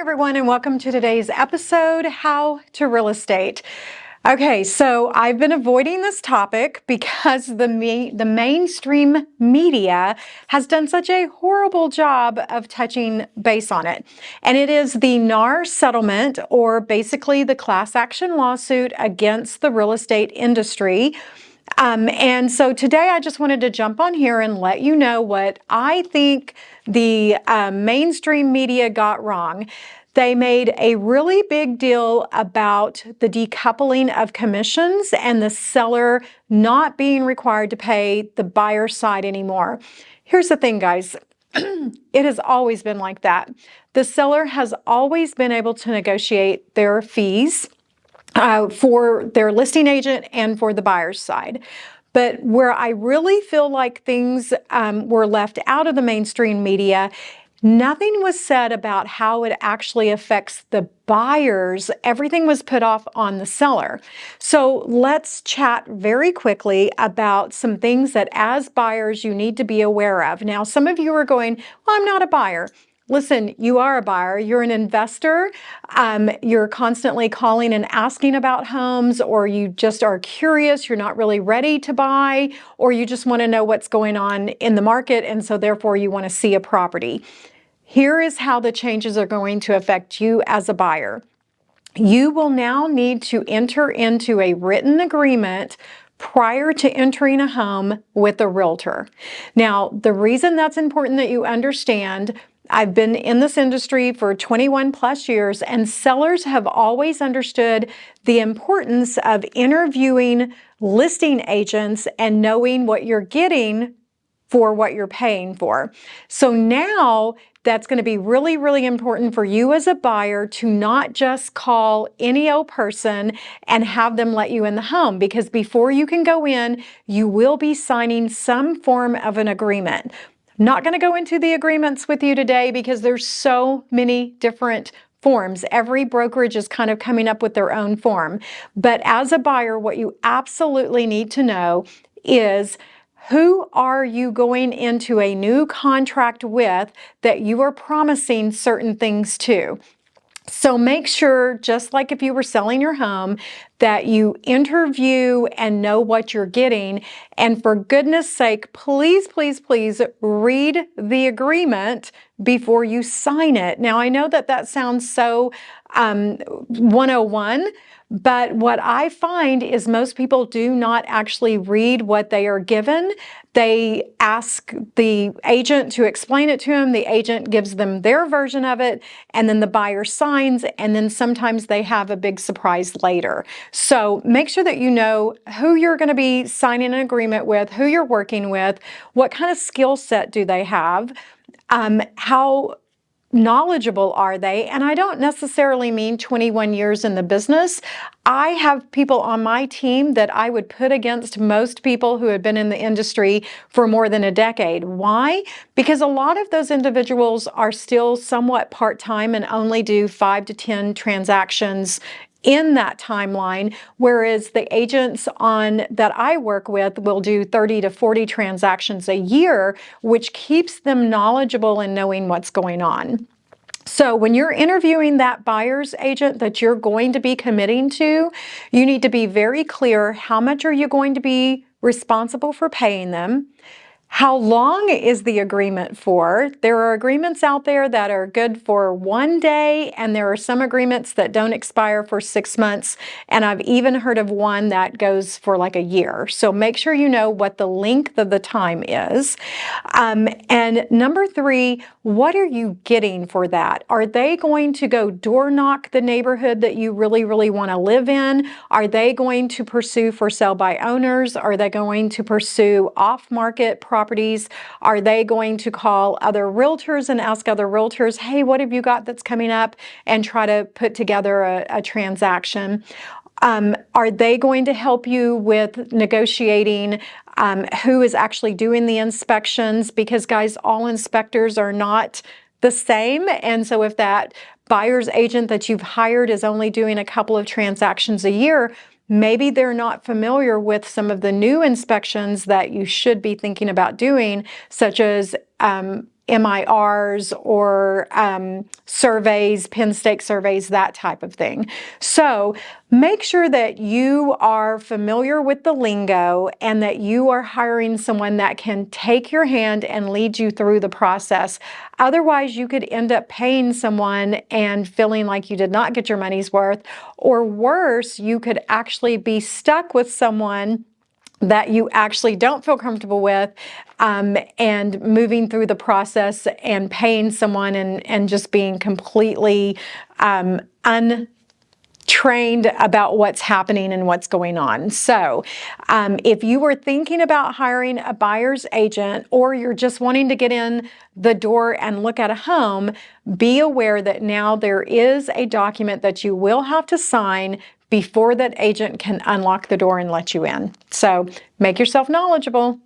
everyone, and welcome to today's episode, How to Real Estate. Okay, so I've been avoiding this topic because the mainstream media has done such a horrible job of touching base on it. And it is the NAR settlement, or basically the class action lawsuit against the real estate industry. And so today I just wanted to jump on here and let you know what I think the mainstream media got wrong. They made a really big deal about the decoupling of commissions and the seller not being required to pay the buyer side anymore. Here's the thing, guys. It has always been like that. The seller has always been able to negotiate their fees for their listing agent and for the buyer's side. But where I really feel like things were left out of the mainstream media, nothing was said about how it actually affects the buyers. Everything was put off on the seller. So let's chat very quickly about some things that as buyers you need to be aware of. Now, some of you are going, well, I'm not a buyer. Listen, you are a buyer. You're an investor. You're constantly calling and asking about homes, or you just are curious. You're not really ready to buy, or you just want to know what's going on in the market, and so therefore you want to see a property. Here is how the changes are going to affect you as a buyer. You will now need to enter into a written agreement prior to entering a home with a realtor. Now, the reason that's important that you understand, I've been in this industry for 21 plus years, and sellers have always understood the importance of interviewing listing agents and knowing what you're getting for what you're paying for. So now that's going to be really, really important for you as a buyer to not just call any old person and have them let you in the home, because before you can go in, you will be signing some form of an agreement. I'm not going to go into the agreements with you today because there's so many different forms. Every brokerage is kind of coming up with their own form. But as a buyer, what you absolutely need to know is, who are you going into a new contract with that you are promising certain things to? So make sure, just like if you were selling your home, that you interview and know what you're getting. And for goodness sake, please, please, please read the agreement before you sign it. Now, I know that that sounds so 101, but what I find is most people do not actually read what they are given. They ask the agent to explain it to them. The agent gives them their version of it, and then the buyer signs, and then sometimes they have a big surprise later. So make sure that you know who you're going to be signing an agreement with, who you're working with, what kind of skill set do they have, how knowledgeable are they? And I don't necessarily mean 21 years in the business. I have people on my team that I would put against most people who have been in the industry for more than a decade. Why? Because a lot of those individuals are still somewhat part-time and only do 5 to 10 transactions in that timeline, whereas the agents that I work with will do 30 to 40 transactions a year, which keeps them knowledgeable and knowing what's going on. So when you're interviewing that buyer's agent that you're going to be committing to, you need to be very clear, how much are you going to be responsible for paying them? How long is the agreement for? There are agreements out there that are good for 1 day, and there are some agreements that don't expire for 6 months. And I've even heard of one that goes for like a year. So make sure you know what the length of the time is. And number 3, what are you getting for that? Are they going to go door knock the neighborhood that you really, really want to live in? Are they going to pursue for sale by owners? Are they going to pursue off-market properties? Are they going to call other realtors and ask other realtors, hey, what have you got that's coming up, and try to put together a transaction? Are they going to help you with negotiating who is actually doing the inspections? Because guys, all inspectors are not the same. And so if that buyer's agent that you've hired is only doing a couple of transactions a year, maybe they're not familiar with some of the new inspections that you should be thinking about doing, such as MIRs or surveys, pin stake surveys, that type of thing. So make sure that you are familiar with the lingo and that you are hiring someone that can take your hand and lead you through the process. Otherwise, you could end up paying someone and feeling like you did not get your money's worth, or worse, you could actually be stuck with someone that you actually don't feel comfortable with, and moving through the process and paying someone and just being completely untrained about what's happening and what's going on. So if you were thinking about hiring a buyer's agent, or you're just wanting to get in the door and look at a home, be aware that now there is a document that you will have to sign before that agent can unlock the door and let you in. So make yourself knowledgeable.